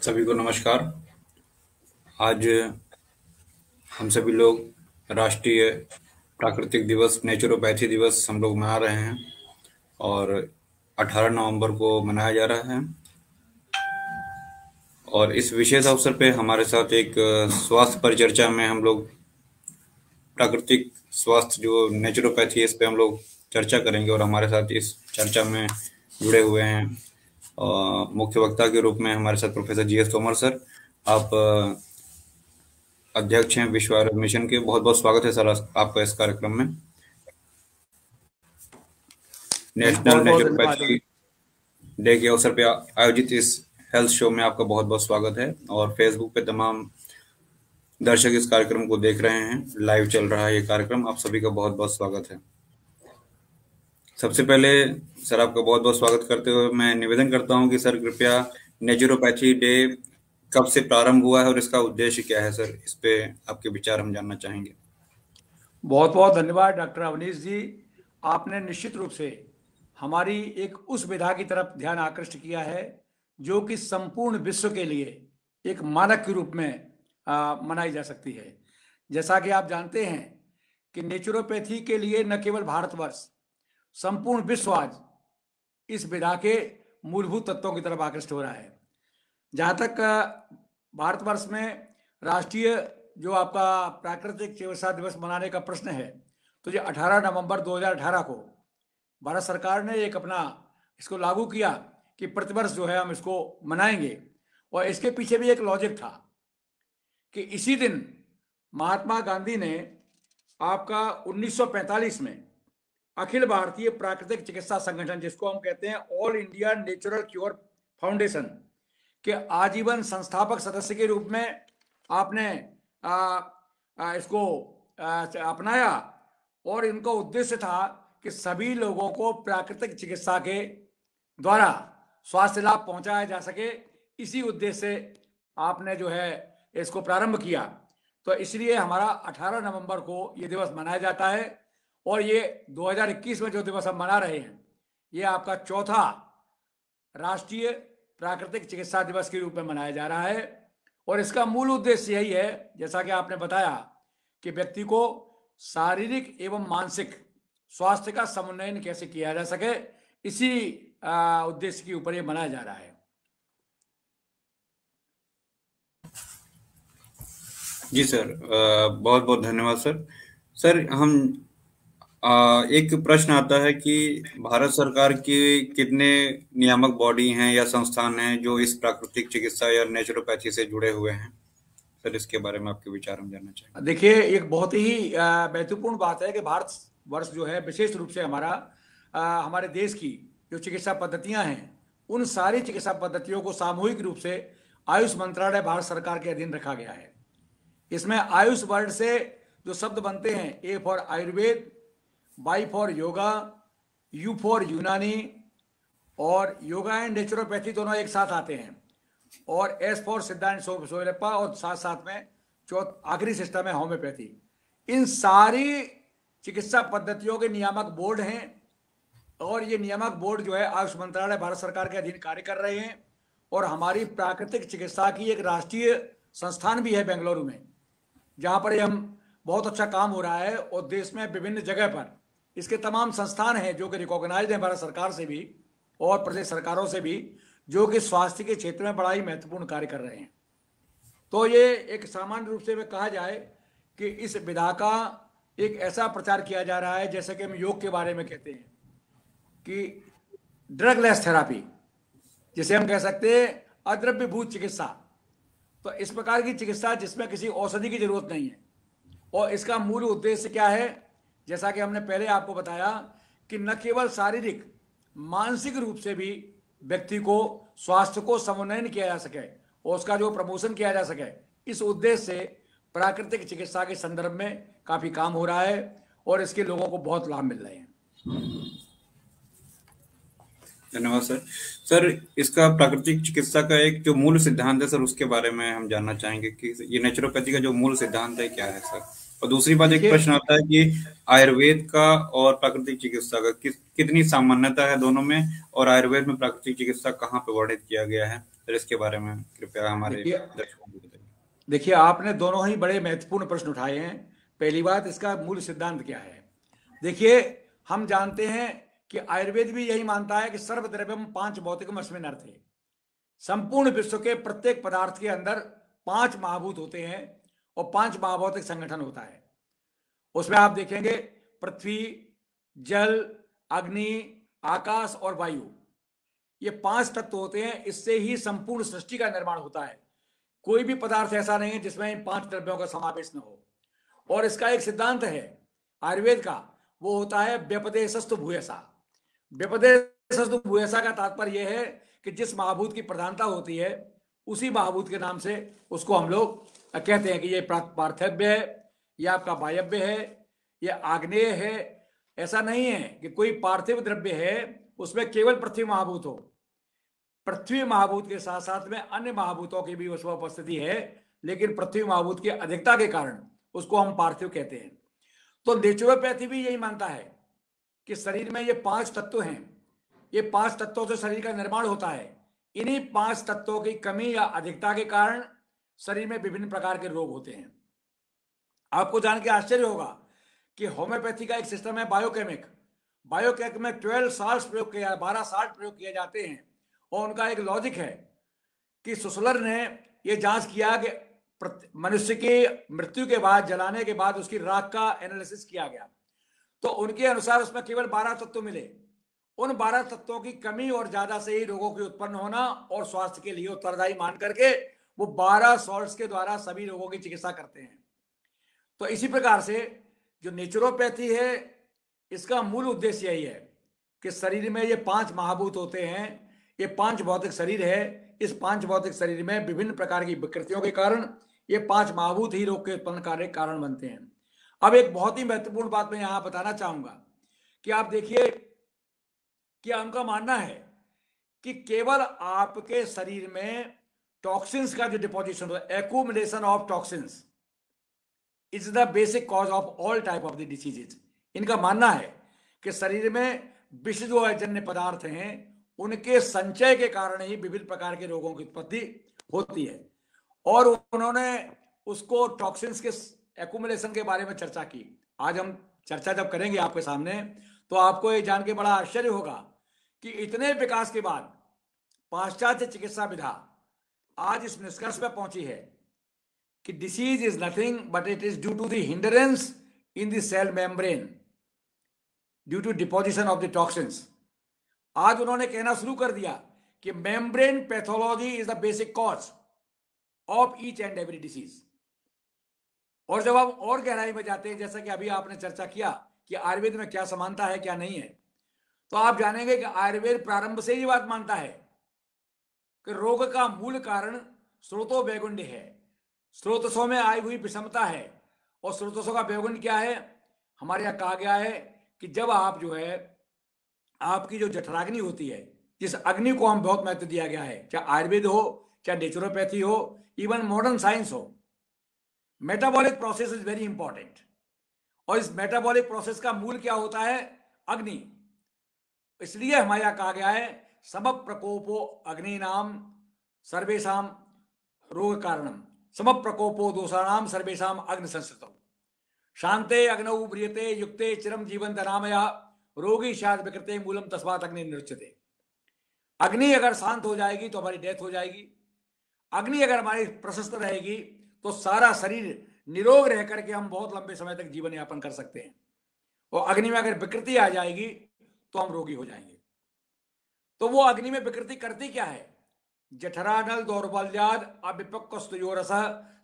सभी को नमस्कार। आज हम सभी लोग राष्ट्रीय प्राकृतिक दिवस नेचुरोपैथी दिवस हम लोग मना रहे हैं और 18 नवंबर को मनाया जा रहा है। और इस विशेष अवसर पे हमारे साथ एक स्वास्थ्य परिचर्चा में हम लोग प्राकृतिक स्वास्थ्य जो नेचुरोपैथी है इस पे हम लोग चर्चा करेंगे। और हमारे साथ इस चर्चा में जुड़े हुए हैं मुख्य वक्ता के रूप में हमारे साथ प्रोफेसर जी.एस. तोमर सर। आप अध्यक्ष हैं विश्व आयुर्वेद मिशन के। बहुत बहुत स्वागत है सर आपका इस कार्यक्रम में। नेशनल बहुत बहुत धन्यवाद। नेचुरोपैथी डे के अवसर पे आयोजित इस हेल्थ शो में आपका बहुत बहुत स्वागत है। और फेसबुक पे तमाम दर्शक इस कार्यक्रम को देख रहे हैं, लाइव चल रहा है ये कार्यक्रम। आप सभी का बहुत बहुत स्वागत है। सबसे पहले सर आपका बहुत बहुत स्वागत करते हुए मैं निवेदन करता हूं कि सर कृपया नेचुरोपैथी डे कब से प्रारंभ हुआ है और इसका उद्देश्य क्या है सर, इस पे आपके विचार हम जानना चाहेंगे। बहुत बहुत धन्यवाद डॉक्टर अवनीश जी। आपने निश्चित रूप से हमारी एक उस विधा की तरफ ध्यान आकृष्ट किया है जो कि संपूर्ण विश्व के लिए एक मानक के रूप में मनाई जा सकती है। जैसा कि आप जानते हैं कि नेचुरोपैथी के लिए न केवल भारतवर्ष, संपूर्ण विश्व आज इस विधा के मूलभूत तत्वों की तरफ आकृष्ट हो रहा है। जहाँ तक भारतवर्ष में राष्ट्रीय जो आपका प्राकृतिक चिकित्सा दिवस मनाने का प्रश्न है, तो ये 18 नवंबर 2018 को भारत सरकार ने एक अपना इसको लागू किया कि प्रतिवर्ष जो है हम इसको मनाएंगे। और इसके पीछे भी एक लॉजिक था कि इसी दिन महात्मा गांधी ने आपका 1945 में अखिल भारतीय प्राकृतिक चिकित्सा संगठन, जिसको हम कहते हैं all India natural cure foundation, के आजीवन संस्थापक सदस्य के रूप में आपने इसको अपनाया। और इनका उद्देश्य था कि सभी लोगों को प्राकृतिक चिकित्सा के द्वारा स्वास्थ्य लाभ पहुंचाया जा सके। इसी उद्देश्य से आपने जो है इसको प्रारंभ किया। तो इसलिए हमारा 18 नवंबर को ये दिवस मनाया जाता है। और ये 2021 में जो दिवस हम मना रहे हैं, ये आपका चौथा राष्ट्रीय प्राकृतिक चिकित्सा दिवस के रूप में मनाया जा रहा है। और इसका मूल उद्देश्य यही है, जैसा कि आपने बताया, कि व्यक्ति को शारीरिक एवं मानसिक स्वास्थ्य का समन्वयन कैसे किया जा सके, इसी उद्देश्य के ऊपर ये मनाया जा रहा है। जी सर, बहुत बहुत धन्यवाद सर। सर हम एक प्रश्न आता है कि भारत सरकार की कितने नियामक बॉडी हैं या संस्थान हैं जो इस प्राकृतिक चिकित्सा या नेचुरोपैथी से जुड़े हुए हैं सर, इसके बारे में आपके विचार हम जानना चाहेंगे। देखिए, एक बहुत ही महत्वपूर्ण बात है कि भारत वर्ष जो है विशेष रूप से हमारे देश की जो चिकित्सा पद्धतियां हैं, उन सारी चिकित्सा पद्धतियों को सामूहिक रूप से आयुष मंत्रालय भारत सरकार के अधीन रखा गया है। इसमें आयुष वर्ड से जो शब्द बनते हैं, A for Ayurveda, Y for yoga, U for Unani, और योगा एंड नेचुरोपैथी दोनों एक साथ आते हैं, और एस फॉर सिद्धा एंड सोयरप्पा, और साथ साथ में आखिरी सिस्टम है होम्योपैथी। इन सारी चिकित्सा पद्धतियों के नियामक बोर्ड हैं। और ये नियामक बोर्ड जो है आयुष मंत्रालय भारत सरकार के अधीन कार्य कर रहे हैं। और हमारी प्राकृतिक चिकित्सा की एक राष्ट्रीय संस्थान भी है बेंगलुरु में, जहाँ पर हम बहुत अच्छा काम हो रहा है। और देश में विभिन्न जगह पर इसके तमाम संस्थान हैं जो कि रिकॉग्नाइज्ड हैं भारत सरकार से भी और प्रदेश सरकारों से भी, जो कि स्वास्थ्य के क्षेत्र में बड़ा ही महत्वपूर्ण कार्य कर रहे हैं। तो ये एक सामान्य रूप से में कहा जाए कि इस विधा का एक ऐसा प्रचार किया जा रहा है, जैसे कि हम योग के बारे में कहते हैं कि ड्रगलेस थेरापी, जिसे हम कह सकते हैं अद्रव्यभूत चिकित्सा। तो इस प्रकार की चिकित्सा जिसमें किसी औषधि की जरूरत नहीं है। और इसका मूल उद्देश्य क्या है, जैसा कि हमने पहले आपको बताया, कि न केवल शारीरिक, मानसिक रूप से भी व्यक्ति को स्वास्थ्य को समन्वयन किया जा सके और उसका जो प्रमोशन किया जा सके, इस उद्देश्य से प्राकृतिक चिकित्सा के संदर्भ में काफी काम हो रहा है और इसके लोगों को बहुत लाभ मिल रहे हैं। धन्यवाद सर। सर इसका प्राकृतिक चिकित्सा का एक जो मूल सिद्धांत है सर, उसके बारे में हम जानना चाहेंगे कि ये नेचुरोपैथी का जो मूल सिद्धांत है क्या है सर, और दूसरी बात, एक देखिए प्रश्न आता है कि आयुर्वेद का और प्राकृतिक चिकित्सा का कितनी सामान्यता है दोनों में, और आयुर्वेद में प्राकृतिक चिकित्सा कहाँ पे वर्णित किया गया है, फिर इसके बारे में कृपया हमारे देखिए दर्शकों को बताइए। देखिए आपने दोनों ही बड़े महत्वपूर्ण प्रश्न उठाए हैं। पहली बात, इसका मूल सिद्धांत क्या है। देखिए, हम जानते हैं कि आयुर्वेद भी यही मानता है कि सर्वद्रव्यम पांच भौतिकम अस्मिन् अर्थे। संपूर्ण विश्व के प्रत्येक पदार्थ के अंदर पांच महाभूत होते हैं और पांच महाभौतिक संगठन होता है। उसमें आप देखेंगे पृथ्वी, जल, अग्नि, आकाश और वायु, ये पांच तत्व होते हैं। इससे ही संपूर्ण सृष्टि का निर्माण होता है। कोई भी पदार्थ ऐसा नहीं है जिसमें इन पांच द्रव्यों का समावेश न हो। और इसका एक सिद्धांत है आयुर्वेद का, वो होता है व्यपदेशस्तु भूयसा। व्यपदेशस्तु भूयसा का तात्पर्य यह है कि जिस महाभूत की प्रधानता होती है उसी महाभूत के नाम से उसको हम लोग कहते हैं कि ये पार्थिव्य है, ये आपका वायव्य है, ये आग्नेय है। ऐसा नहीं है कि कोई पार्थिव द्रव्य है उसमें केवल पृथ्वी महाभूत हो। पृथ्वी महाभूत के साथ साथ में अन्य महाभूतों की भी उसमें उपस्थिति है, लेकिन पृथ्वी महाभूत की अधिकता के कारण उसको हम पार्थिव कहते हैं। तो नेचुरोपैथी भी यही मानता है कि शरीर में ये पांच तत्व हैं, ये पांच तत्वों से शरीर का निर्माण होता है। इन्हीं पांच तत्वों की कमी या अधिकता के कारण शरीर में विभिन्न प्रकार के रोग होते हैं। आपको जान के आश्चर्य होगा कि होम्योपैथी का एक सिस्टम है बायोकेमिक। बायोकेमिक में 12 साल्ट प्रयोग किया, 12 साल्ट प्रयोग किए जाते हैं। और उनका एक लॉजिक है कि सुसलर ने यह जांच किया कि मनुष्य की मृत्यु के बाद, जलाने के बाद उसकी राख का एनालिसिस किया गया, तो उनके अनुसार उसमें केवल 12 तत्व मिले। उन 12 तत्वों की कमी और ज्यादा से ही रोगों की उत्पन्न होना और स्वास्थ्य के लिए उत्तरदायी मान करके वो 12 सॉल्ट्स के द्वारा सभी रोगों की चिकित्सा करते हैं। तो इसी प्रकार से जो नेचुरोपैथी है, इसका मूल उद्देश्य यही है कि शरीर में ये पांच महाभूत होते हैं, ये पांच भौतिक शरीर है। इस पांच भौतिक शरीर में विभिन्न प्रकार की विकृतियों के कारण ये पांच महाभूत ही रोग के उत्पन्न कार्य कारण बनते हैं। अब एक बहुत ही महत्वपूर्ण बात मैं यहां बताना चाहूंगा कि आप देखिए कि उनका मानना है कि केवल आपके शरीर में टॉक्सिन्स का जो डिपोजिशन होता है, accumulation of toxins is the basic cause of all type of the diseases. इनका मानना है कि शरीर में विष जो जन्य पदार्थ हैं उनके संचय के कारण ही विभिन्न प्रकार के रोगों की उत्पत्ति होती है। और उन्होंने उसको टॉक्सिन्स के एक्यूमुलेशन के बारे में चर्चा की। आज हम चर्चा जब करेंगे आपके सामने तो आपको ये जान के बड़ा आश्चर्य होगा कि इतने विकास के बाद पाश्चात्य चिकित्सा विधा आज इस निष्कर्ष पर पहुंची है कि disease is nothing but it is due to the hindrance in the cell membrane due to deposition of the toxins. आज उन्होंने कहना शुरू कर दिया कि membrane pathology is the basic cause of each and every disease. और जब आप और गहराई में जाते हैं, जैसा कि अभी आपने चर्चा किया कि आयुर्वेद में क्या समानता है क्या नहीं है, तो आप जानेंगे कि आयुर्वेद प्रारंभ से ही बात मानता है कि रोग का मूल कारण स्रोतो वैगुण्य है, स्रोतसों में आई हुई विषमता है। और स्रोतसों का वैगुण्य क्या है? हमारे यहाँ कहा गया है कि जब आप जो है आपकी जो जठराग्नि होती है, जिस अग्नि को हम बहुत महत्व दिया गया है, चाहे आयुर्वेद हो, चाहे नेचुरोपैथी हो, इवन मॉडर्न साइंस हो, metabolic process is very important. और इस मेटाबॉलिक प्रोसेस का मूल क्या होता है? अग्नि। इसलिए हमारे यहाँ कहा गया है सम प्रकोपो अग्नि नाम सर्वेशम रोग कारणम, सम प्रकोपो दोषाणाम सर्वेशम अग्नि संस्कृतम, शांते अग्नौ ब्रियते युक्ते चिरम जीवन दनामया रोगी शाद विकृते मूलम तस्मात् अग्नि निरुच्यते। अग्नि अगर शांत हो जाएगी तो हमारी डेथ हो जाएगी। अग्नि अगर हमारी प्रशस्त रहेगी तो सारा शरीर निरोग रह करके हम बहुत लंबे समय तक जीवन यापन कर सकते हैं। और अग्नि में अगर विकृति आ जाएगी तो हम रोगी हो जाएंगे। तो वो अग्नि में विकृति करती क्या है? जठरानल दौर्बल्याद अभिपक्वस्तयोरस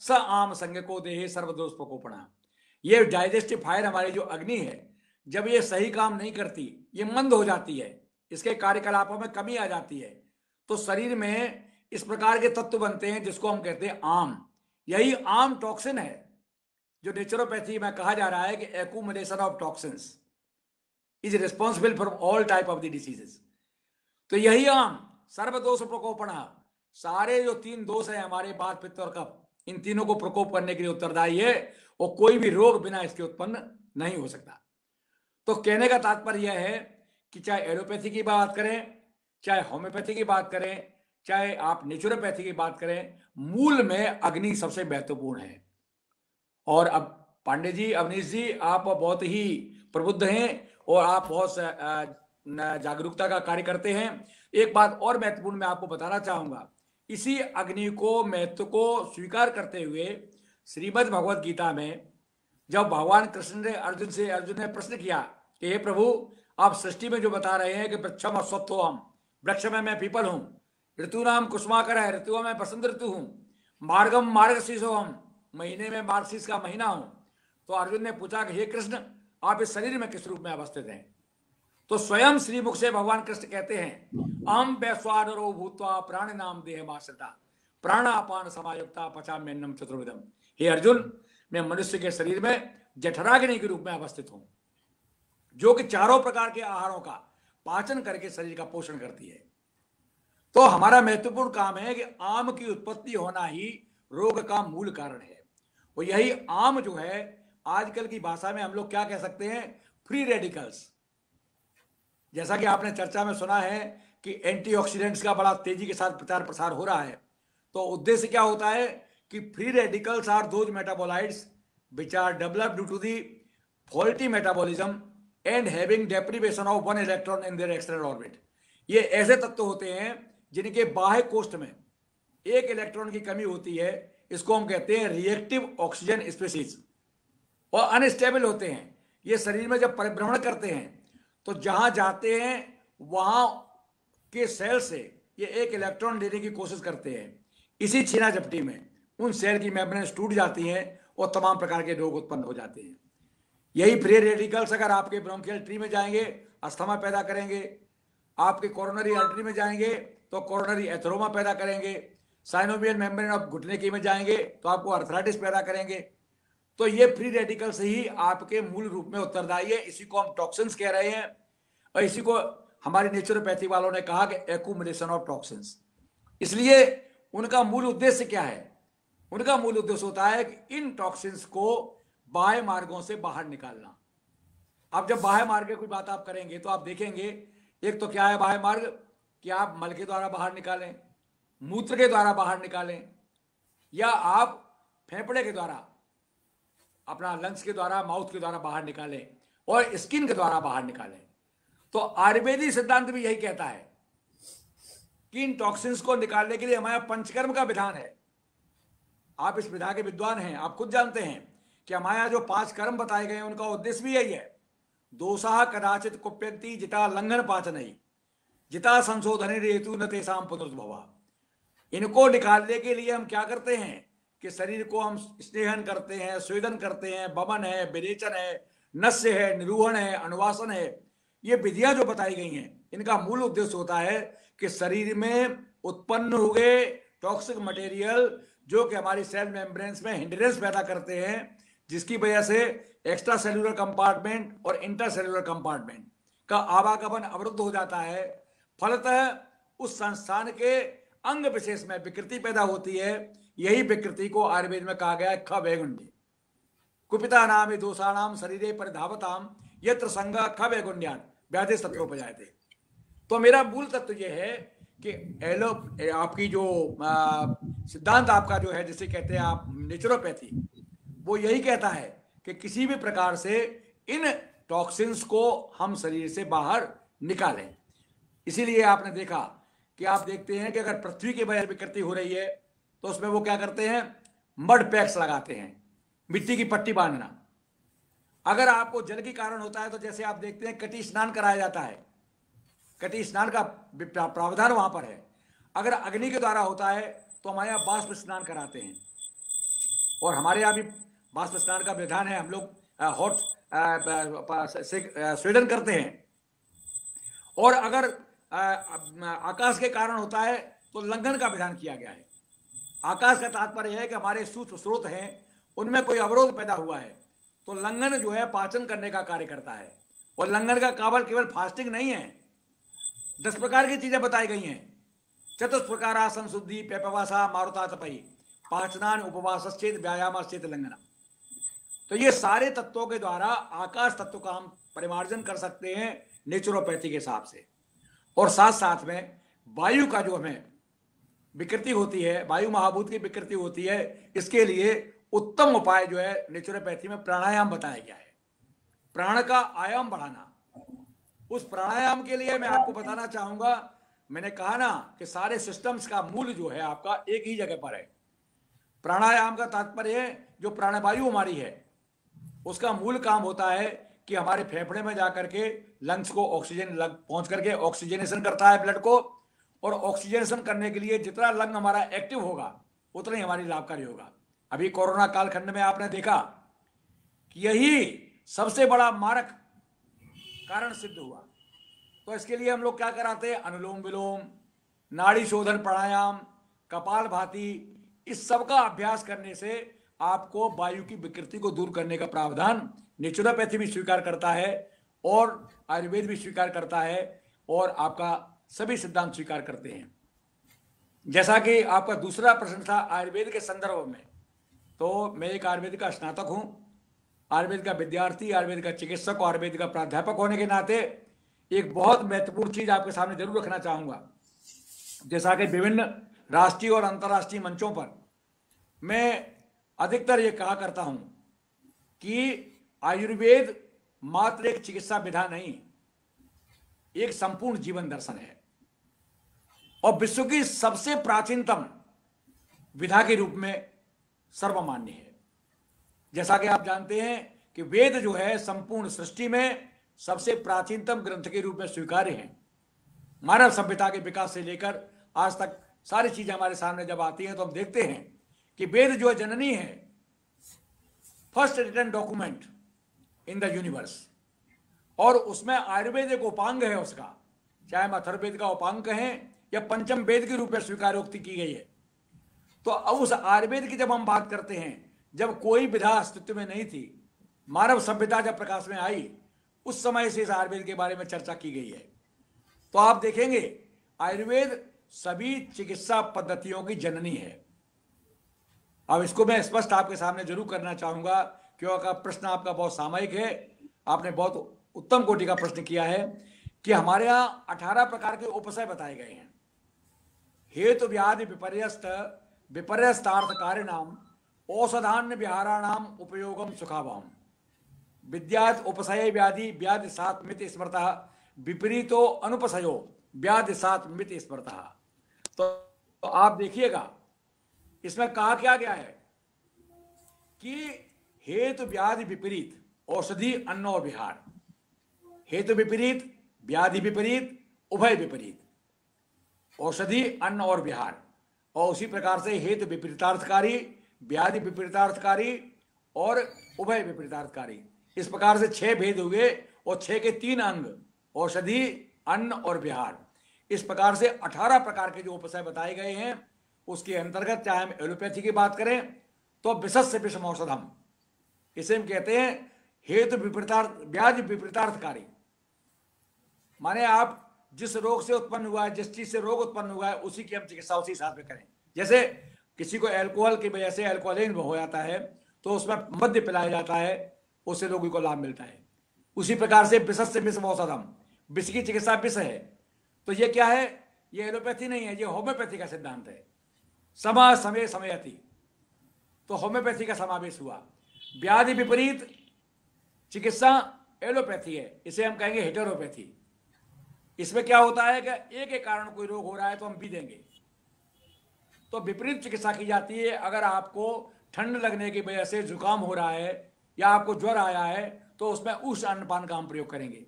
स आम संज्ञको देहे सर्वदोष प्रकोपणा। ये डाइजेस्टिव फायर हमारी जो अग्नि है, जब ये सही काम नहीं करती, ये मंद हो जाती है, इसके कार्यकलापों में कमी आ जाती है, तो शरीर में इस प्रकार के तत्व बनते हैं जिसको हम कहते हैं आम। यही आम टॉक्सिन है जो नेचुरोपैथी में कहा जा रहा है कि accumulation of toxins is responsible for all type of the diseases. तो यही आम सर्वदोष प्रकोपणा, सारे जो तीन दोष है हमारे बात पित्त और कफ, इन तीनों को प्रकोप करने के लिए उत्तरदायी है, और कोई भी रोग बिना इसके उत्पन्न नहीं हो सकता। तो कहने का तात्पर्य यह है कि चाहे एलोपैथी की बात करें, चाहे होम्योपैथी की बात करें, चाहे आप नेचुरोपैथी की बात करें, मूल में अग्नि सबसे महत्वपूर्ण है। और अब पांडे जी, अवनीश जी, आप बहुत ही प्रबुद्ध हैं और आप बहुत जागरूकता का कार्य करते हैं। एक बात और महत्वपूर्ण मैं आपको बताना चाहूंगा, इसी अग्नि को, महत्व को स्वीकार करते हुए श्रीमद् भगवद गीता में जब भगवान कृष्ण ने अर्जुन ने प्रश्न किया कि हे प्रभु, आप सृष्टि में जो बता रहे हैं कि वृक्षम अश्वत्थो हम, वृक्ष में मैं पीपल हूं, ऋतु नाम कुसुमाकर है, ऋतु में बसंत ऋतु हूं, मार्गम मार्गशीर्षो हम, महीने में मार्गशीर्ष का महीना हूं। तो अर्जुन ने पूछा कि हे कृष्ण, आप इस शरीर में किस रूप में अवस्थित हैं? तो स्वयं श्रीमुख से भगवान कृष्ण कहते हैं, अहम वैश्वानरो भूत्वा प्राण नाम देहमाश्रिता प्राणापान समायुक्ता पचाम्यन्नम चतुर्विधम। हे अर्जुन, मैं मनुष्य के शरीर में जठराग्नि के रूप में अवस्थित हूं, जो कि चारों प्रकार के आहारों का पाचन करके शरीर का पोषण करती है। तो हमारा महत्वपूर्ण काम है कि आम की उत्पत्ति होना ही रोग का मूल कारण है। और यही आम जो है, आजकल की भाषा में हम लोग क्या कह सकते हैं, फ्री रेडिकल्स। जैसा कि आपने चर्चा में सुना है कि एंटीऑक्सीडेंट्स का बड़ा तेजी के साथ प्रचार प्रसार हो रहा है। तो उद्देश्य क्या होता है कि free radicals are those metabolites which are developed due to the faulty metabolism and having deprivation of one electron in their external orbit. ये ऐसे तत्व होते हैं जिनके बाह्य कोष्ठ में एक इलेक्ट्रॉन की कमी होती है। इसको हम कहते हैं रिएक्टिव ऑक्सीजन स्पीशीज, और अनस्टेबल होते हैं। ये शरीर में जब परिभ्रमण करते हैं तो जहां जाते हैं वहां के सेल से ये एक इलेक्ट्रॉन लेने की कोशिश करते हैं। इसी छीना झपटी में उन सेल की मेम्ब्रेन्स टूट जाती हैं और तमाम प्रकार के रोग उत्पन्न हो जाते हैं। यही फ्री रेडिकल्स अगर आपके ब्रोंकियल ट्री में जाएंगे अस्थमा पैदा करेंगे, आपके कोरोनरी आर्टरी में जाएंगे तो कोरोनरी एथरोमा पैदा करेंगे, साइनोवियल मेम्ब्रेन ऑफ घुटने की में जाएंगे तो आपको अर्थराइटिस पैदा करेंगे। तो ये फ्री रेडिकल्स ही आपके मूल रूप में उत्तरदायी है। इसी को हम टॉक्सिन्स कह रहे हैं, और इसी को हमारी नेचुरोपैथी वालों ने कहा कि एक्यूमुलेशन ऑफ टॉक्सिन्स। इसलिए उनका मूल उद्देश्य क्या है? उनका मूल उद्देश्य होता है कि इन टॉक्सिन्स को बाह्य मार्गों से बाहर निकालना। अब जब बाह्य मार्ग की कोई बात आप करेंगे तो आप देखेंगे, एक तो क्या है बाह्य मार्ग, कि आप मल के द्वारा बाहर निकालें, मूत्र के द्वारा बाहर निकालें, या आप फेफड़े के द्वारा, अपना लंग्स के द्वारा, माउथ के द्वारा बाहर निकालें, और स्किन के द्वारा बाहर निकालें। तो आयुर्वेदिक सिद्धांत भी यही कहता है कि इन टॉक्सिन्स को निकालने के लिए हमारा पंचकर्म का विधान है। आप इस विधा के विद्वान हैं, आप खुद जानते हैं कि हमारे जो 5 कर्म बताए गए हैं उनका उद्देश्य भी यही है। दोषा कदाचित कुप्यंती जिता लंघन पाचनई जिता संशोधन हेतु न तेषाम पुनरुद्भवा। इनको निकालने के लिए हम क्या करते हैं कि शरीर को हम स्नेहन करते हैं, स्वेदन करते हैं, बमन है, विरेचन है, नस्य है, निरूहण है, अनुवासन है। ये विधियां जो बताई गई हैं इनका मूल उद्देश्य होता है कि शरीर में उत्पन्न हुए टॉक्सिक मटेरियल जो कि हमारी सेल मेम्ब्रेन्स में हिंड्रेंस पैदा करते हैं, जिसकी वजह से एक्स्ट्रा सेलुलर कंपार्टमेंट और इंटर सेलुलर कंपार्टमेंट का आवागमन अवरुद्ध हो जाता है। फलतः उस संस्थान के अंग विशेष में विकृति पैदा होती है। यही विकृति को आयुर्वेद में कहा गया है ख वैगुण्य। कुपिता नाम दोषाणाम शरीरे परिधावताम यत्र संग ख वैगुण्यान व्याधि शत्रुपजायते। तो मेरा मूल तत्व यह है कि आपकी जो सिद्धांत आपका जो है, जिसे कहते हैं आप नेचुरोपैथी, वो यही कहता है कि किसी भी प्रकार से इन टॉक्सिन्स को हम शरीर से बाहर निकालें। इसीलिए आपने देखा कि आप देखते हैं कि अगर पृथ्वी की वजह विकृति हो रही है तो उसमें वो क्या करते हैं, मड पैक्स लगाते हैं, मिट्टी की पट्टी बांधना। अगर आपको जल के कारण होता है तो जैसे आप देखते हैं कटी स्नान कराया जाता है, कटी स्नान का प्रावधान वहां पर है। अगर अग्नि के द्वारा होता है तो हमारे यहाँ बाष्प स्नान कराते हैं, और हमारे यहाँ भी बाष्प स्नान का विधान है। हम लोग हॉट स्वेदन करते हैं। और अगर आकाश के कारण होता है तो लंघन का विधान किया गया है। आकाश का तात्पर्य है कि हमारे सूक्ष्म स्रोत हैं, उनमें कोई अवरोध पैदा हुआ है तो लंघन जो है पाचन करने का कार्य करता है। और लंघन का काबल केवल फास्टिंग नहीं है, 10 प्रकार की चीजें बताई गई हैं। चतुष्प्रकारा संशुद्धि पेपवासा मारुता तपई। पाचनान उपवासश्चेत व्यायामश्चेत लंघनम। तो ये सारे तत्वों के द्वारा आकाश तत्व का हम परिमार्जन कर सकते हैं नेचुरोपैथी के हिसाब से। और साथ साथ में वायु का जो हमें विकृति होती है, वायु महाभूत की विकृति होती है, इसके लिए उत्तम उपाय जो है नेचुरोपैथी में प्राणायाम बताया गया है। प्राण का आयाम बढ़ाना। उस प्राणायाम के लिए मैं आपको बताना चाहूंगा, मैंने कहा ना कि सारे सिस्टम्स का मूल जो है आपका एक ही जगह पर है। प्राणायाम का तात्पर्य है जो प्राणवायु हमारी है उसका मूल काम होता है कि हमारे फेफड़े में जाकर के लंग्स को ऑक्सीजन पहुंच करके ऑक्सीजनेशन करता है ब्लड को, और ऑक्सीजनेशन करने के लिए जितना लंग हमारा एक्टिव होगा उतना ही हमारी लाभकारी होगा। अभी कोरोना कालखंड में आपने देखा कि यही सबसे बड़ा मारक कारण सिद्ध हुआ। तो इसके लिए हम लोग क्या कराते हैं, अनुलोम विलोम, नाड़ी शोधन प्राणायाम, कपालभाति, इस सब का अभ्यास करने से आपको वायु की विकृति को दूर करने का प्रावधान नेचुरोपैथी भी स्वीकार करता है और आयुर्वेद भी स्वीकार करता है और आपका सभी सिद्धांत स्वीकार करते हैं। जैसा कि आपका दूसरा प्रश्न था आयुर्वेद के संदर्भ में, तो मैं एक आयुर्वेद का स्नातक हूं, आयुर्वेद का विद्यार्थी, आयुर्वेद का चिकित्सक, आयुर्वेद का प्राध्यापक होने के नाते एक बहुत महत्वपूर्ण चीज आपके सामने जरूर रखना चाहूंगा। जैसा कि विभिन्न राष्ट्रीय और अंतर्राष्ट्रीय मंचों पर मैं अधिकतर ये कहा करता हूं कि आयुर्वेद मात्र एक चिकित्सा विधा नहीं, एक संपूर्ण जीवन दर्शन है और विश्व की सबसे प्राचीनतम विधा के रूप में सर्वमान्य है। जैसा कि आप जानते हैं कि वेद जो है संपूर्ण सृष्टि में सबसे प्राचीनतम ग्रंथ के रूप में स्वीकार्य है। मानव सभ्यता के विकास से लेकर आज तक सारी चीजें हमारे सामने जब आती हैं तो हम देखते हैं कि वेद जो जननी है, first written document in the universe, और उसमें आयुर्वेद एक उपांग है उसका, चाहे हम अथर्ववेद का उपांग कहें या पंचम वेद के रूप में स्वीकारोक्ति की गई है। तो अब उस आयुर्वेद की जब हम बात करते हैं, जब कोई विधा अस्तित्व में नहीं थी, मानव सभ्यता जब प्रकाश में आई, उस समय से इस आयुर्वेद के बारे में चर्चा की गई है। तो आप देखेंगे आयुर्वेद सभी चिकित्सा पद्धतियों की जननी है। अब इसको मैं स्पष्ट आपके सामने जरूर करना चाहूंगा क्योंकि प्रश्न आपका बहुत सामयिक है। आपने बहुत उत्तम कोटि का प्रश्न किया है कि हमारे यहां 18 प्रकार के उपसय बताए गए हैं। हेतु व्याधि विपर्यस्तार्थ कारिणाम औषधान्य विहाराणाम उपयोगम सुखावहम विद्यात उपसय व्याधि व्याधि सात मित स्मृतः विपरीतो अनुपसयो व्याधि सात मित स्मृतः। तो आप देखिएगा इसमें कहा क्या गया है कि हेतु व्याधि विपरीत औषधि अन्न और विहार, हेतु विपरीत, व्याधि विपरीत, उभय विपरीत, औषधि अन्न और विहार, और उसी प्रकार से हेतु विपरीतार्थकारी, व्याधि विपरीतार्थकारी और उभय विपरीतार्थकारी। इस प्रकार से 6 भेद हुए और 6 के 3 अंग, औषधि, अन्न और विहार। इस प्रकार से 18 प्रकार के जो उपसय बताए गए हैं उसके अंतर्गत चाहे हम एलोपैथी की बात करें तो विशस्य विषम औषधम, इसे हम कहते हैं हेतु विपरीतार्थ, व्याधि विपरीतार्थकारी। माने आप जिस रोग से उत्पन्न हुआ है, जिस चीज से रोग उत्पन्न हुआ है, उसी की हम चिकित्सा उसी हिसाब से करें। जैसे किसी को अल्कोहल की वजह से अल्कोहलिन हो जाता है तो उसमें मद्य पिलाया जाता है, उससे रोगी को लाभ मिलता है। उसी प्रकार से विशस्य विषम औषधम, विष की चिकित्सा विष है। तो ये क्या है, ये एलोपैथी नहीं है, ये होम्योपैथी का सिद्धांत है। समा समय समयति, तो होम्योपैथी का समावेश हुआ। व्याधि विपरीत चिकित्सा एलोपैथी है, इसे हम कहेंगे हेटेरोपैथी। इसमें क्या होता है कि एक एक कारण कोई रोग हो रहा है तो हम भी देंगे, तो विपरीत चिकित्सा की जाती है। अगर आपको ठंड लगने की वजह से जुकाम हो रहा है या आपको ज्वर आया है तो उसमें उष्ण अन्नपान का हम प्रयोग करेंगे।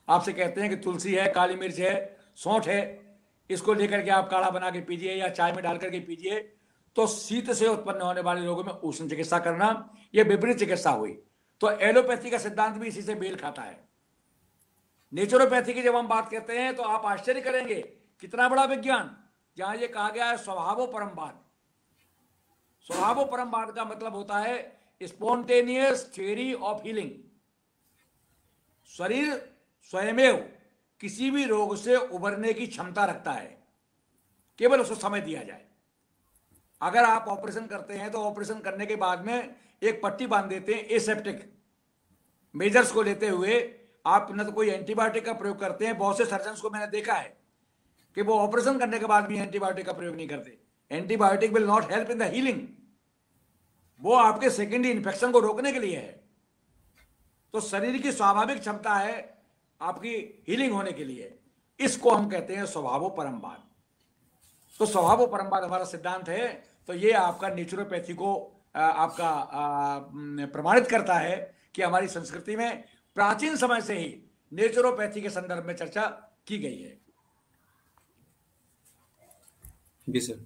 आपसे कहते हैं कि तुलसी है, काली मिर्च है, सौंठ है, इसको लेकर के आप काढ़ा बना के पीजिए या चाय में डाल करके पीजिए। तो शीत से उत्पन्न होने वाले रोगों में उष्ण चिकित्सा करना, यह विपरीत चिकित्सा हुई। तो एलोपैथी का सिद्धांत भी इसी से मेल खाता है। नेचुरोपैथी की जब हम बात करते हैं तो आप आश्चर्य करेंगे कितना बड़ा विज्ञान, जहां ये कहा गया है स्वभावो परमवाद। स्वभावो परमवाद का मतलब होता है स्पॉन्टेनियस थ्योरी ऑफ हीलिंग। शरीर स्वयमेव किसी भी रोग से उबरने की क्षमता रखता है, केवल उसको समय दिया जाए। अगर आप ऑपरेशन करते हैं तो ऑपरेशन करने के बाद में एक पट्टी बांध देते हैं एसेप्टिक मेजर्स को लेते हुए। आप न तो कोई एंटीबायोटिक का प्रयोग करते हैं, बहुत से सर्जन्स को मैंने देखा है कि वो ऑपरेशन करने के बाद भी एंटीबायोटिक का प्रयोग नहीं करते। Antibiotic will not help in the healing, वो आपके सेकेंडरी इन्फेक्शन को रोकने के लिए है। तो शरीर की स्वाभाविक क्षमता है आपकी हीलिंग होने के लिए, इसको हम कहते हैं स्वभावो परमवाद। तो स्वभावो परमवाद हमारा सिद्धांत है। तो ये आपका नेचुरोपैथी को आपका प्रमाणित करता है कि हमारी संस्कृति में प्राचीन समय से ही नेचुरोपैथी के संदर्भ में चर्चा की गई है। जी सर,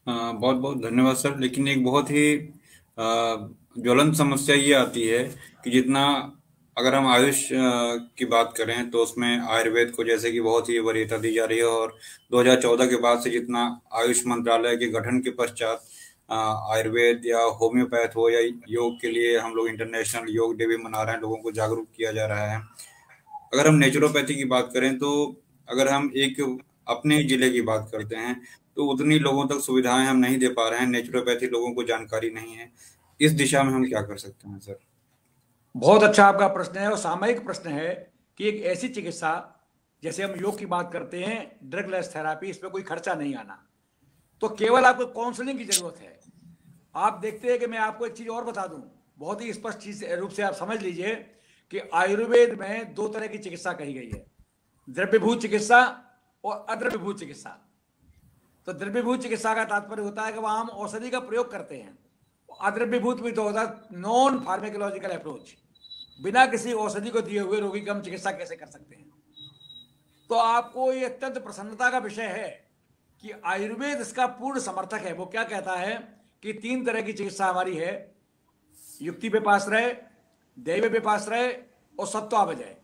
बहुत बहुत धन्यवाद सर। लेकिन एक बहुत ही ज्वलंत समस्या ये आती है कि जितना अगर हम आयुष की बात करें तो उसमें आयुर्वेद को जैसे कि बहुत ही वरीयता दी जा रही है, और 2014 के बाद से जितना आयुष मंत्रालय के गठन के पश्चात आयुर्वेद या होम्योपैथ हो या योग के लिए हम लोग इंटरनेशनल योग डे भी मना रहे हैं, लोगों को जागरूक किया जा रहा है। अगर हम नेचुरोपैथी की बात करें तो अगर हम एक अपने जिले की बात करते हैं तो उतनी लोगों तक सुविधाएं हम नहीं दे पा रहे हैं, नेचुरोपैथी लोगों को जानकारी नहीं है। इस दिशा में हम क्या कर सकते हैं सर? बहुत अच्छा आपका प्रश्न है और सामयिक प्रश्न है कि एक ऐसी चिकित्सा, जैसे हम योग की बात करते हैं, ड्रग लेस थेरापी, इसमें कोई खर्चा नहीं आना, तो केवल आपको काउंसलिंग की जरूरत है। आप देखते हैं कि मैं आपको एक चीज और बता दूं, बहुत ही स्पष्ट चीज रूप से आप समझ लीजिए कि आयुर्वेद में दो तरह की चिकित्सा कही गई है, द्रव्यभूत चिकित्सा और अद्रव्यभूत चिकित्सा। तो द्रव्यभूत चिकित्सा का तात्पर्य होता है कि वहां हम औषधि का प्रयोग करते हैं। अद्रव्यभूत भी तो होता है नॉन फार्मेकोलॉजिकल अप्रोच, बिना किसी औषधि को दिए हुए रोगी की हम चिकित्सा कैसे कर सकते हैं। तो आपको ये अत्यंत प्रसन्नता का विषय है कि आयुर्वेद इसका पूर्ण समर्थक है। वो क्या कहता है कि 3 तरह की चिकित्सा हमारी है, युक्ति व्यपाश्रय, दैव व्यपाश्रय और सत्वावजय।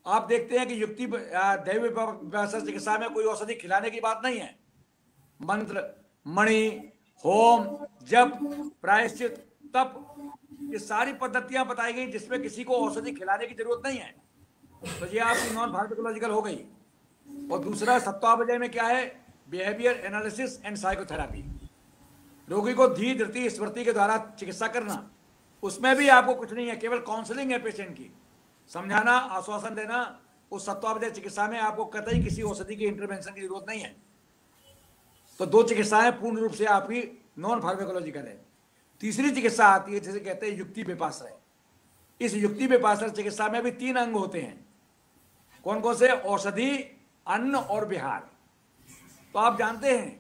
आप देखते हैं कि युक्ति दैव व्यपाश्रय चिकित्सा में कोई औषधि खिलाने की बात नहीं है। मंत्र, मणि, होम, जप, प्रायश्चित, तप, ये सारी पद्धतियां बताई गई जिसमें किसी को औषधि खिलाने की जरूरत नहीं है। तो ये आपकी नॉन फार्माकोलॉजिकल हो गई। और दूसरा सत्वावजय में क्या है, बिहेवियर एनालिसिस एंड साइकोथेरापी, रोगी को धीर धृति स्मृति के द्वारा चिकित्सा करना। उसमें भी आपको कुछ नहीं है, केवल काउंसलिंग है पेशेंट की, समझाना, आश्वासन देना। उस सत्वावजय चिकित्सा में आपको कतई किसी औषधि की इंटरवेंशन की जरूरत नहीं है। तो 2 चिकित्साएं पूर्ण रूप से आपकी नॉन फार्माकोलॉजिकल है। तीसरी चिकित्सा आती है जिसे कहते हैं युक्ति व्यपाश्रय। इस युक्ति व्यपाश्रय चिकित्सा में भी 3 अंग होते हैं। कौन कौन से? औषधि, अन्न और विहार। तो आप जानते हैं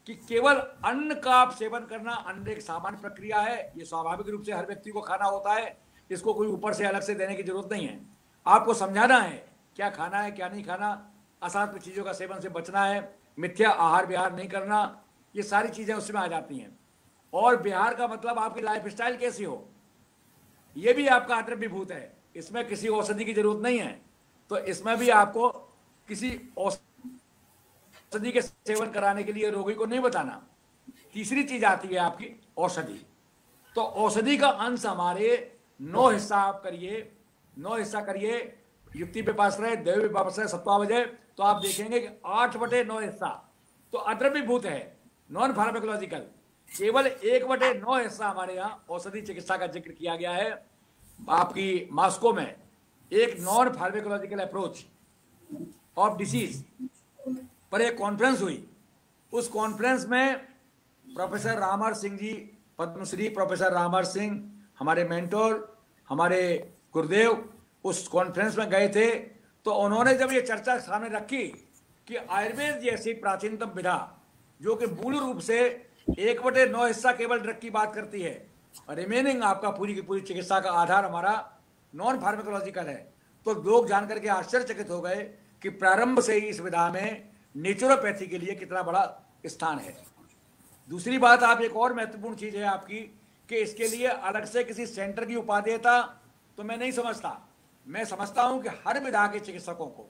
कि केवल अन्न का आप सेवन करना, अन्न एक सामान्य प्रक्रिया है, ये स्वाभाविक रूप से हर व्यक्ति को खाना होता है, इसको कोई ऊपर से अलग से देने की जरूरत नहीं है। आपको समझाना है क्या खाना है क्या नहीं खाना, असात्विक चीजों का सेवन से बचना है, मिथ्या आहार विहार नहीं करना, ये सारी चीजें उसमें आ जाती हैं। और विहार का मतलब आपकी लाइफ स्टाइल कैसी हो, ये भी आपका अद्रव्यभूत है, इसमें किसी औषधि की जरूरत नहीं है। तो इसमें भी आपको किसी औषधि के सेवन कराने के लिए रोगी को नहीं बताना। तीसरी चीज आती है आपकी औषधि। तो औषधि का अंश हमारे 9 हिस्सा आप करिए, 9 हिस्सा करिए, युक्ति व्यपाश्रय, दैव व्यपाश्रय, सत्वावजय, तो आप देखेंगे कि 8/9 हिस्सा तो अद्रव्यभूत है, नॉन फार्माकोलॉजिकल। केवल 1/9 हिस्सा हमारे यहाँ औषधि चिकित्सा का जिक्र किया गया है। आपकी मॉस्को में एक non pharmacological approach of disease पर एक कॉन्फ्रेंस हुई। उस कॉन्फ्रेंस में प्रोफेसर रामहर सिंह जी, पद्मश्री प्रोफेसर रामहर सिंह, हमारे मेंटोर, हमारे गुरुदेव, उस कॉन्फ्रेंस में गए थे। तो उन्होंने जब ये चर्चा सामने रखी कि आयुर्वेद जैसी प्राचीनतम विधा जो कि मूल रूप से 1/9 हिस्सा केवल ड्रग की बात करती है, रिमेनिंग आपका पूरी की पूरी चिकित्सा का आधार हमारा नॉन फार्माकोलॉजिकल है, तो लोग जानकर के आश्चर्यचकित हो गए कि प्रारंभ से ही इस विधा में नेचुरोपैथी के लिए कितना बड़ा स्थान है। दूसरी बात, आप एक और महत्वपूर्ण चीज है आपकी कि इसके लिए अलग से किसी सेंटर की उपादेयता तो मैं नहीं समझता। मैं समझता हूं कि हर विधा के चिकित्सकों को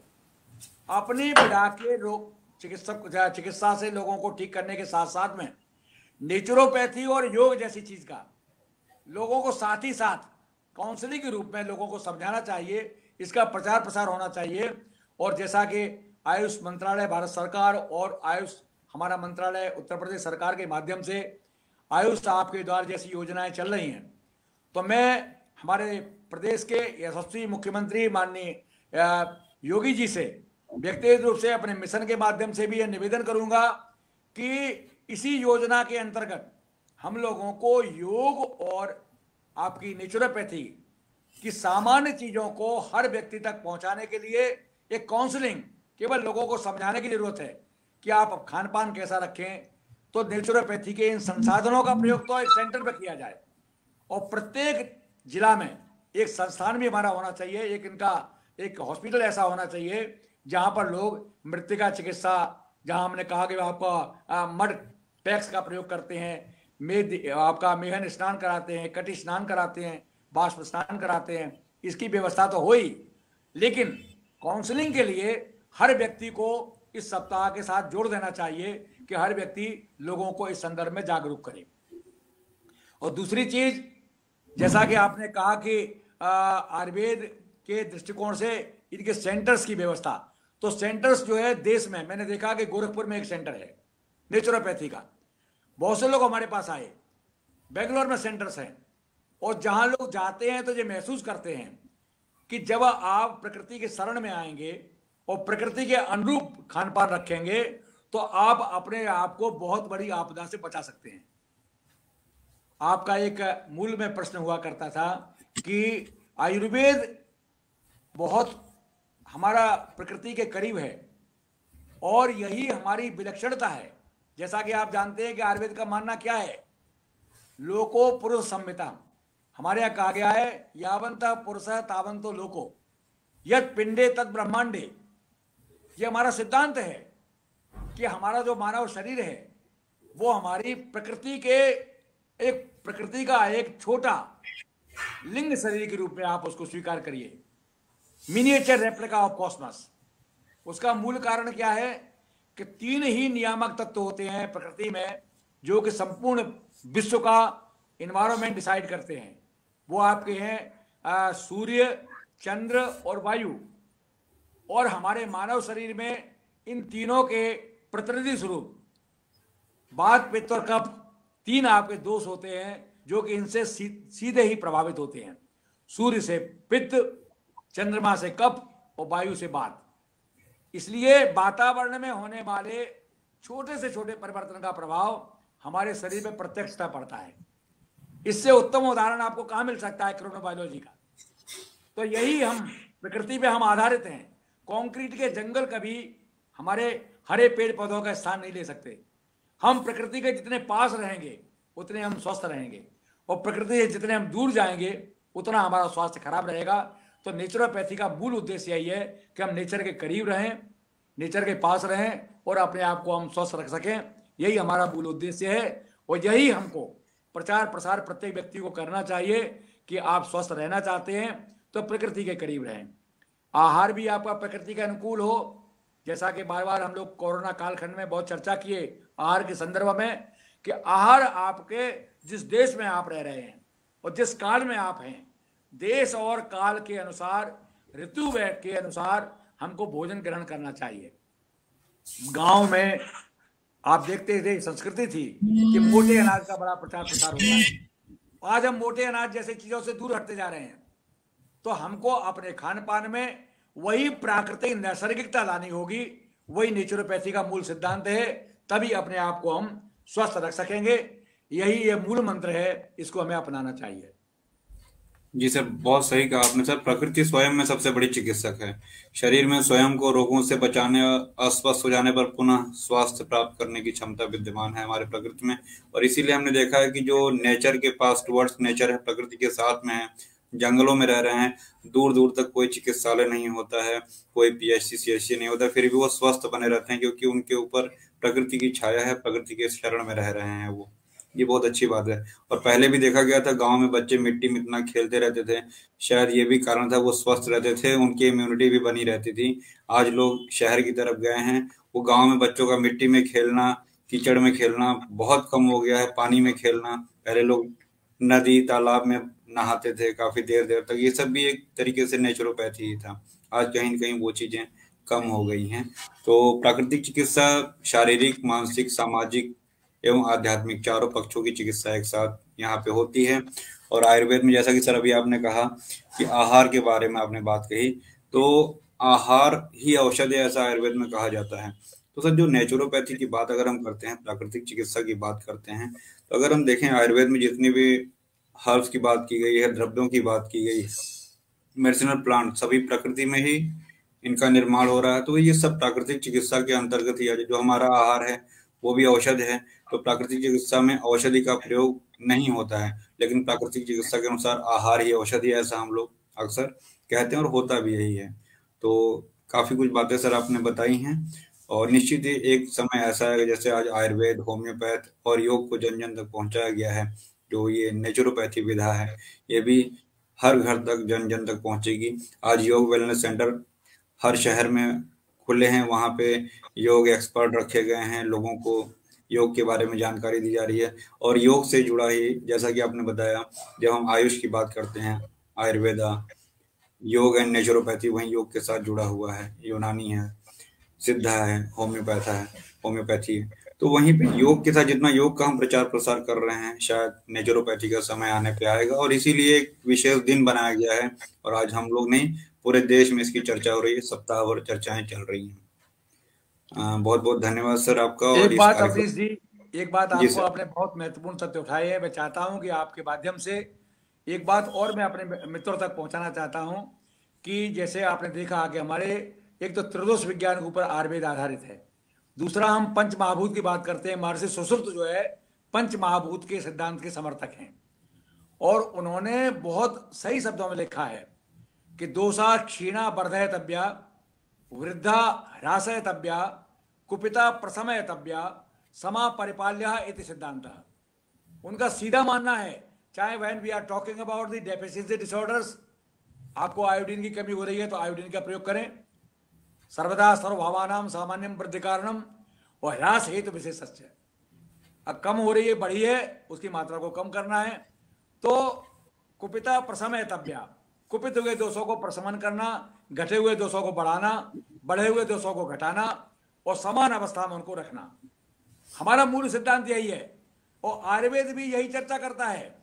अपनी विधा के रोग चिकित्सा से लोगों को ठीक करने के साथ साथ में नेचुरोपैथी और योग जैसी चीज का लोगों को साथ ही साथ काउंसलिंग के रूप में लोगों को समझाना चाहिए, इसका प्रचार प्रसार होना चाहिए। और जैसा कि आयुष मंत्रालय भारत सरकार और आयुष हमारा मंत्रालय उत्तर प्रदेश सरकार के माध्यम से आयुष आपके द्वार जैसी योजनाएं चल रही हैं, तो मैं हमारे प्रदेश के यशस्वी मुख्यमंत्री माननीय योगी जी से व्यक्तिगत रूप से अपने मिशन के माध्यम से भी यह निवेदन करूंगा कि इसी योजना के अंतर्गत हम लोगों को योग और आपकी नेचुरोपैथी की सामान्य चीजों को हर व्यक्ति तक पहुंचाने के लिए एक काउंसलिंग, केवल लोगों को समझाने की जरूरत है कि आप खान पान कैसा रखें। तो नेचुरोपैथी के इन संसाधनों का प्रयोग तो एक सेंटर पर किया जाए, और प्रत्येक जिला में एक संस्थान भी हमारा होना चाहिए, एक इनका एक हॉस्पिटल ऐसा होना चाहिए जहां पर लोग मृतिका चिकित्सा, जहां हमने कहा कि आपका मड पैक्स का प्रयोग करते हैं, आपका मेहन स्नान कराते हैं, कटी स्नान कराते हैं, बाष्प स्नान कराते हैं, इसकी व्यवस्था तो हो ही, लेकिन काउंसलिंग के लिए हर व्यक्ति को इस सप्ताह के साथ जोड़ देना चाहिए कि हर व्यक्ति लोगों को इस संदर्भ में जागरूक करे। और दूसरी चीज, जैसा कि आपने कहा कि आयुर्वेद के दृष्टिकोण से इनके सेंटर्स की व्यवस्था, तो सेंटर्स जो है देश में, मैंने देखा कि गोरखपुर में एक सेंटर है नेचुरोपैथी का, बहुत से लोग हमारे पास आए, बेंगलोर में सेंटर्स हैं, और जहां लोग जाते हैं तो ये महसूस करते हैं कि जब आप प्रकृति के शरण में आएंगे और प्रकृति के अनुरूप खान पान रखेंगे तो आप अपने आप को बहुत बड़ी आपदा से बचा सकते हैं। आपका एक मूल में प्रश्न हुआ करता था कि आयुर्वेद बहुत हमारा प्रकृति के करीब है और यही हमारी विलक्षणता है। जैसा कि आप जानते हैं कि आयुर्वेद का मानना क्या है, लोको पुरुष संहिता। हमारे यहाँ कहा गया है यावंत पुरुष तावंतो लोको यद पिंडे तद ब्रह्मांडे। ये हमारा सिद्धांत है कि हमारा जो मानव शरीर है वो हमारी प्रकृति का एक छोटा लिंग शरीर के रूप में आप उसको स्वीकार करिए, मिनिएचर रेप्लिका ऑफ कॉस्मस। उसका मूल कारण क्या है कि 3 ही नियामक तत्व होते हैं प्रकृति में जो कि संपूर्ण विश्व का इन्वायरमेंट डिसाइड करते हैं। वो आपके हैं सूर्य, चंद्र और वायु। और हमारे मानव शरीर में इन तीनों के प्रतिनिधि स्वरूप वात, पित्त और कफ 3 आपके दोष होते हैं जो कि इनसे सीधे ही प्रभावित होते हैं। सूर्य से पित्त, चंद्रमा से कफ और वायु से वात। इसलिए वातावरण में होने वाले छोटे से छोटे परिवर्तन का प्रभाव हमारे शरीर में प्रत्यक्षता पड़ता है। इससे उत्तम उदाहरण आपको कहाँ मिल सकता है क्रोनोबायोलॉजी का। तो यही हम प्रकृति पे हम आधारित हैं। कंक्रीट के जंगल कभी हमारे हरे पेड़ पौधों का स्थान नहीं ले सकते। हम प्रकृति के जितने पास रहेंगे उतने हम स्वस्थ रहेंगे, और प्रकृति से जितने हम दूर जाएंगे उतना हमारा स्वास्थ्य खराब रहेगा। तो नेचुरोपैथी का मूल उद्देश्य यही है कि हम नेचर के करीब रहें, नेचर के पास रहें और अपने आप को हम स्वस्थ रख सकें। यही हमारा मूल उद्देश्य है, और यही हमको प्रचार प्रसार प्रत्येक व्यक्ति को करना चाहिए कि आप स्वस्थ रहना चाहते हैं तो प्रकृति के करीब रहें। आहार भी आपका प्रकृति के अनुकूल हो। जैसा कि बार बार हम लोग कोरोना कालखंड में बहुत चर्चा किए आहार के संदर्भ में कि आहार आपके जिस देश में आप रह रहे हैं और जिस काल में आप हैं, देश और काल के अनुसार, ऋतु के अनुसार हमको भोजन ग्रहण करना चाहिए। गांव में आप देखते थे संस्कृति थी कि मोटे अनाज का बड़ा प्रचार प्रसार होता है। आज हम मोटे अनाज जैसे चीजों से दूर हटते जा रहे हैं। तो हमको अपने खान पान में वही प्राकृतिक नैसर्गिकता लानी होगी। वही नेचुरोपैथी का मूल सिद्धांत है। तभी अपने आप को हम स्वस्थ रख सकेंगे। यही ये मूल मंत्र है, इसको हमें अपनाना चाहिए। जी सर, बहुत सही कहा आपने सर। प्रकृति स्वयं में सबसे बड़ी चिकित्सक है। शरीर में स्वयं को रोगों से बचाने और अस्वस्थ हो जाने पर पुनः स्वास्थ्य प्राप्त करने की क्षमता विद्यमान है हमारे प्रकृति में। और इसीलिए हमने देखा है कि जो नेचर के पास टुवर्ड्स नेचर है, प्रकृति के साथ में है, जंगलों में रह रहे हैं, दूर दूर तक कोई चिकित्सालय नहीं होता है, कोई पीएचसी सीएचसी नहीं होता, फिर भी वो स्वस्थ बने रहते हैं क्योंकि उनके ऊपर प्रकृति की छाया है, प्रकृति के शरण में रह रहे हैं वो। ये बहुत अच्छी बात है। और पहले भी देखा गया था गांव में बच्चे मिट्टी में इतना खेलते रहते थे, शायद ये भी कारण था, वो स्वस्थ रहते थे, उनकी इम्यूनिटी भी बनी रहती थी। आज लोग शहर की तरफ गए हैं, वो गांव में बच्चों का मिट्टी में खेलना, कीचड़ में खेलना बहुत कम हो गया है। पानी में खेलना, पहले लोग नदी तालाब में नहाते थे काफी देर देर तक, ये सब भी एक तरीके से नेचुरोपैथी ही था। आज कहीं कहीं वो चीजें कम हो गई हैं। तो प्राकृतिक चिकित्सा शारीरिक, मानसिक, सामाजिक एवं आध्यात्मिक चारों पक्षों की चिकित्सा एक साथ यहाँ पे होती है। और आयुर्वेद में जैसा कि सर अभी आपने कहा कि आहार के बारे में आपने बात कही, तो आहार ही औषधि है ऐसा आयुर्वेद में कहा जाता है। तो सर जो नेचुरोपैथी की बात अगर हम करते हैं, प्राकृतिक चिकित्सा की बात करते हैं, तो अगर हम देखें आयुर्वेद में जितनी भी हर्ब्स की बात की गई है, द्रव्यों की बात की गई, मेडिसिनल प्लांट, सभी प्रकृति में ही इनका निर्माण हो रहा है। तो ये सब प्राकृतिक चिकित्सा के अंतर्गत ही है। जो हमारा आहार है वो भी औषध है। तो प्राकृतिक चिकित्सा में औषधि का प्रयोग नहीं होता है, लेकिन प्राकृतिक चिकित्सा के अनुसार आहार ही औषधि है, ऐसा हम लोग अक्सर कहते हैं और होता भी यही है। तो काफी कुछ बातें सर आपने बताई हैं, और निश्चित ही एक समय ऐसा है जैसे आज आयुर्वेद, होम्योपैथ और योग को जन जन तक पहुंचाया गया है। जो ये नेचुरोपैथी विधा है ये भी हर घर तक, जन जन तक पहुंचेगी। आज योग वेलनेस सेंटर हर शहर में खुले हैं, वहाँ पे योग एक्सपर्ट रखे गए हैं, लोगों को योग के बारे में जानकारी दी जा रही है। और योग से जुड़ा ही, जैसा कि आपने बताया, जब हम आयुष की बात करते हैं, आयुर्वेदा, योग एंड नेचुरोपैथी वहीं योग के साथ जुड़ा हुआ है। यूनानी है, सिद्धा है, होम्योपैथी है। तो वहीं पे योग के साथ जितना योग का हम प्रचार प्रसार कर रहे हैं, शायद नेचुरोपैथी का समय आने पे आएगा, और इसीलिए एक विशेष दिन बनाया गया है। और आज हम लोग नहीं, पूरे देश में इसकी चर्चा हो रही है, सप्ताह भर चर्चाएं चल रही हैं। बहुत बहुत धन्यवाद सर आपका। और एक इस बात कार्यक्रम। अवनीश जी, एक बात जी आपको सर। आपने बहुत महत्वपूर्ण तथ्य उठाए हैं। मैं चाहता हूं कि आपके माध्यम से एक बात और मैं अपने मित्रों तक पहुंचाना चाहता हूं कि जैसे आपने देखा कि हमारे एक तो त्रिदोष विज्ञान के ऊपर आयुर्वेद आधारित है, दूसरा हम पंच महाभूत की बात करते हैं। महर्षि सुश्रुत जो है पंच महाभूत के सिद्धांत के समर्थक हैं, और उन्होंने बहुत सही शब्दों में लिखा है कि दोषा क्षीणा वर्धयतव्या, वृद्धा ह्रासयतव्या, कुपिता प्रशमयतव्या, समा परिपाल्य इति सिद्धांत। उनका सीधा मानना है, चाहे when we are talking about the deficiency disorders, आपको आयोडीन की कमी हो रही है तो आयोडीन का प्रयोग करें, सर्वदा सर्वभावानाम सामान्यम वृद्धि कारणम, और ह्रास हेतु विशेषस्य। अब कम हो रही है, बढ़ी है, उसकी मात्रा को कम करना है। तो कुपिता प्रशमयतव्या, कुपित हुए दोषों को प्रशमन करना, घटे हुए दोषों को बढ़ाना, बढ़े हुए दोषों को घटाना, और समान अवस्था में उनको रखना। हमारा मूल सिद्धांत यही है, और आयुर्वेद भी यही चर्चा करता है।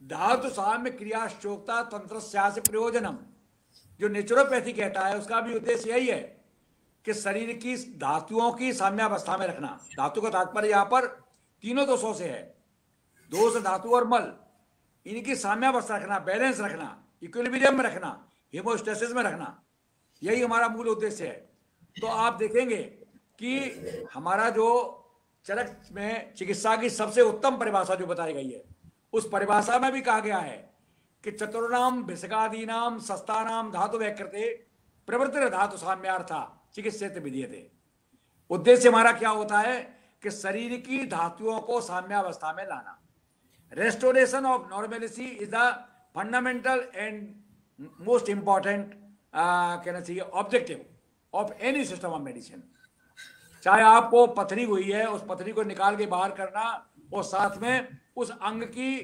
धातु साम्य क्रियाश्चोक्ता तंत्र प्रयोजनम, जो नेचुरोपैथी कहता है उसका भी उद्देश्य यही है कि शरीर की धातुओं की साम्यावस्था में रखना। धातु का तात्पर्य यहां पर तीनों दोषों से है, दोष, धातु और मल, इनकी साम्यावस्था रखना, बैलेंस रखना, इक्विलिब्रियम में रखना, हेमोस्टेसिस में रखना, यही हमारा मूल उद्देश्य है। तो आप देखेंगे कि हमारा जो चरक में चिकित्सा की सबसे उत्तम परिभाषा जो बताई गई है, उस परिभाषा में भी कहा गया है कि चतुर्नाम भिषगादीनाम सस्तानाम धातु वैकृते प्रवृत्ति धातु साम्यार्था चिकित्सित विधीयते। उद्देश्य हमारा क्या होता है कि शरीर की धातुओं को साम्यावस्था में लाना। Restoration of normality is the fundamental and most important कहना चाहिए objective of any system of medicine. चाहे आपको पथरी हुई है, उस पथरी को निकाल के बाहर करना और साथ में उस अंग की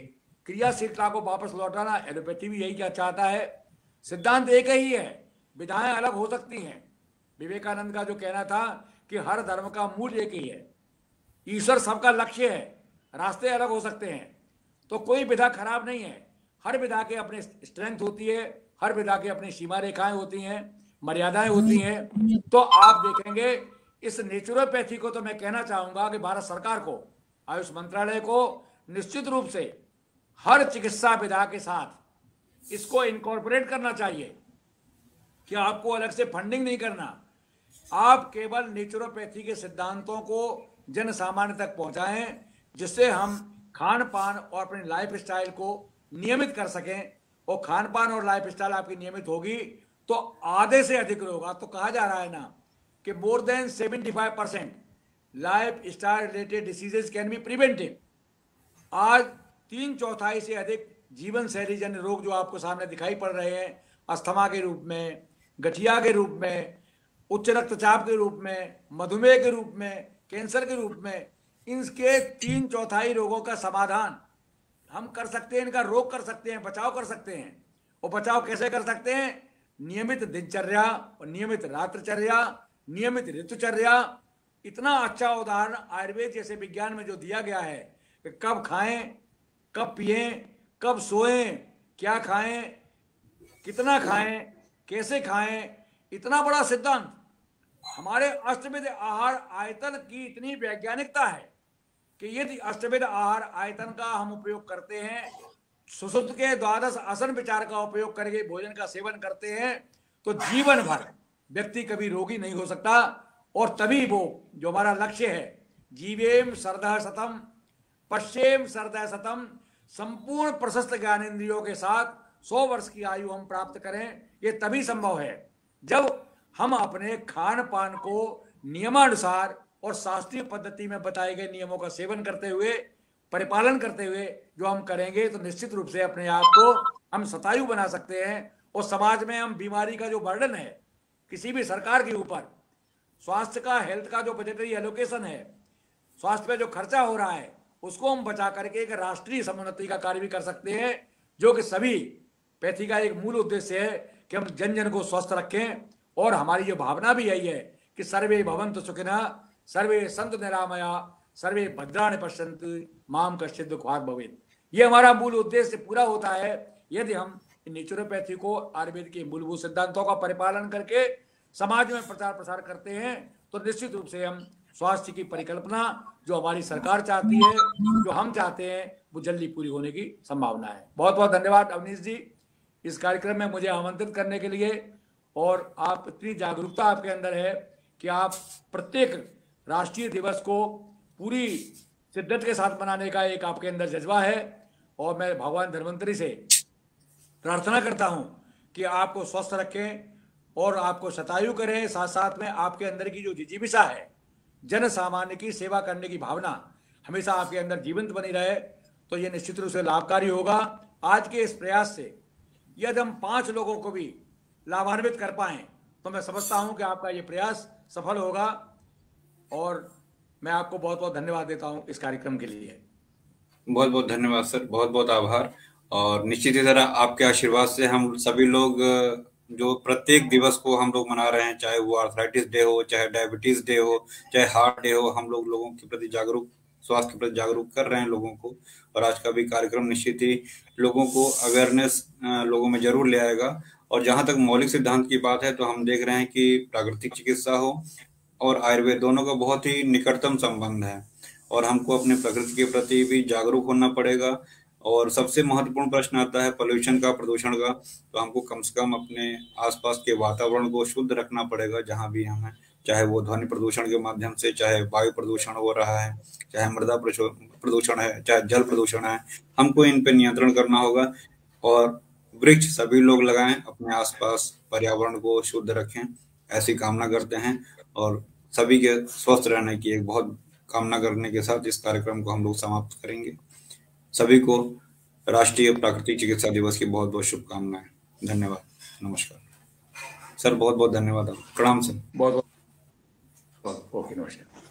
क्रियाशीलता को वापस लौटाना, एलोपैथी भी यही क्या चाहता है। सिद्धांत एक ही है, विधाएं अलग हो सकती हैं। विवेकानंद का जो कहना था कि हर धर्म का मूल एक ही है, ईश्वर सबका लक्ष्य है, रास्ते अलग हो सकते हैं। तो कोई विधा खराब नहीं है, हर विधा के अपने स्ट्रेंथ होती है, हर विधा की अपनी सीमा रेखाएं होती हैं, मर्यादाएं होती हैं। तो आप देखेंगे इस नेचुरोपैथी को तो मैं कहना चाहूंगा कि भारत सरकार को, आयुष मंत्रालय को निश्चित रूप से हर चिकित्सा विधा के साथ इसको इनकॉर्पोरेट करना चाहिए कि आपको अलग से फंडिंग नहीं करना, आप केवल नेचुरोपैथी के सिद्धांतों को जन सामान्य तक पहुंचाएं, जिससे हम खान पान और अपने लाइफ स्टाइल को नियमित कर सकें। और खान पान और लाइफ स्टाइल आपकी नियमित होगी तो आधे से अधिक होगा। तो कहा जा रहा है ना कि more than 75% life style related diseases can be prevented. आज 3/4 से अधिक जीवन शैली जन्य रोग जो आपको सामने दिखाई पड़ रहे हैं, अस्थमा के रूप में, गठिया के रूप में, उच्च रक्तचाप के रूप में, मधुमेह के रूप में, कैंसर के रूप में, इनके 3/4 रोगों का समाधान हम कर सकते हैं, इनका रोग कर सकते हैं, बचाव कर सकते हैं। और बचाव कैसे कर सकते हैं? नियमित दिनचर्या और नियमित रात्रिचर्या, नियमित ऋतुचर्या, इतना अच्छा उदाहरण आयुर्वेद जैसे विज्ञान में जो दिया गया है कि कब खाएं, कब पिएं, कब सोएं, क्या खाएं, कितना खाएं, कैसे खाएं, इतना बड़ा सिद्धांत हमारे अष्टविध आहार आयतन की इतनी वैज्ञानिकता है कि यदि अष्टविध आहार आयतन का हम उपयोग करते हैं, सुश्रुत के द्वादश आसन विचार का उपयोग करके भोजन का सेवन करते हैं, तो जीवन भर व्यक्ति कभी रोगी नहीं हो सकता। और तभी वो जो हमारा लक्ष्य है, जीवेम सरदह शतम पश्चेम सरदह शतम, संपूर्ण प्रशस्त ज्ञानेन्द्रियों के साथ 100 वर्ष की आयु हम प्राप्त करें, ये तभी संभव है जब हम अपने खान पान को नियमानुसार और शास्त्रीय पद्धति में बताए गए नियमों का सेवन करते हुए, परिपालन करते हुए जो हम करेंगे, तो निश्चित रूप से अपने आप को हम शतायु बना सकते हैं। और समाज में हम बीमारी का जो बर्डन है किसी भी सरकार के ऊपर, स्वास्थ्य का, हेल्थ का जो बजटरी एलोकेशन है, स्वास्थ्य पे जो खर्चा हो रहा है, उसको हम बचा करके एक राष्ट्रीय समुन्नति का कार्य भी कर सकते हैं, जो कि सभी पैथी का एक मूल उद्देश्य है कि हम जन जन को स्वस्थ रखें। और हमारी जो भावना भी यही है कि सर्वे भवन्तु सुखिनः, सर्वे सन्तु निरामया, सर्वे भद्राणि पश्यन्तु माम कश्चित् दुःखात् भवेत्। ये हमारा मूल उद्देश्य पूरा होता है यदि हम नेचुरोपैथी को, आयुर्वेद के मूलभूत सिद्धांतों का परिपालन करके समाज में प्रचार प्रसार करते हैं, तो निश्चित रूप से हम स्वास्थ्य की परिकल्पना जो हमारी सरकार चाहती है, जो हम चाहते हैं, वो जल्दी पूरी होने की संभावना है। बहुत बहुत धन्यवाद अवनीश जी इस कार्यक्रम में मुझे आमंत्रित करने के लिए। और आप इतनी जागरूकता आपके अंदर है कि आप प्रत्येक राष्ट्रीय दिवस को पूरी शिद्दत के साथ मनाने का एक आपके अंदर जज्बा है। और मैं भगवान धन्वंतरी से प्रार्थना करता हूं कि आपको स्वस्थ रखें और आपको शतायु करें, साथ साथ में आपके अंदर की जो जिजीविषा है, जन सामान्य की सेवा करने की भावना हमेशा आपके अंदर जीवंत बनी रहे, तो ये निश्चित रूप से लाभकारी होगा। आज के इस प्रयास से यदि हम 5 लोगों को भी लाभान्वित कर पाएं, तो मैं समझता हूं कि आपका ये प्रयास सफल होगा। और मैं आपको बहुत बहुत धन्यवाद देता हूं इस कार्यक्रम के लिए। बहुत बहुत धन्यवाद सर, बहुत बहुत आभार। और निश्चित ही तरह आपके आशीर्वाद से हम सभी लोग जो प्रत्येक दिवस को हम लोग मना रहे हैं, चाहे वो आर्थराइटिस डे हो, चाहे डायबिटीज डे हो, चाहे हार्ट डे हो, हम लोग लोगों के प्रति जागरूक, स्वास्थ्य के प्रति जागरूक कर रहे हैं लोगों को। और आज का भी कार्यक्रम निश्चित ही लोगों को अवेयरनेस लोगों में जरूर ले आएगा। और जहां तक मौलिक सिद्धांत की बात है, तो हम देख रहे हैं कि प्राकृतिक चिकित्सा हो और आयुर्वेद, दोनों का बहुत ही निकटतम संबंध है। और हमको अपने प्रकृति के प्रति भी जागरूक होना पड़ेगा। और सबसे महत्वपूर्ण प्रश्न आता है पोल्यूशन का, प्रदूषण का। तो हमको कम से कम अपने आसपास के वातावरण को शुद्ध रखना पड़ेगा जहां भी हम हैं, चाहे वो ध्वनि प्रदूषण के माध्यम से, चाहे वायु प्रदूषण हो रहा है, चाहे मृदा प्रदूषण है, चाहे जल प्रदूषण है, हमको इन पे नियंत्रण करना होगा। और वृक्ष सभी लोग लगाएं, अपने आसपास पर्यावरण को शुद्ध रखें, ऐसी कामना करते हैं। और सभी के स्वस्थ रहने की एक बहुत कामना करने के साथ इस कार्यक्रम को हम लोग समाप्त करेंगे। सभी को राष्ट्रीय प्राकृतिक चिकित्सा दिवस की बहुत बहुत शुभकामनाएं। धन्यवाद, नमस्कार सर, बहुत बहुत धन्यवाद। प्रणाम सर। बहुत बहुत ओके, नमस्कार।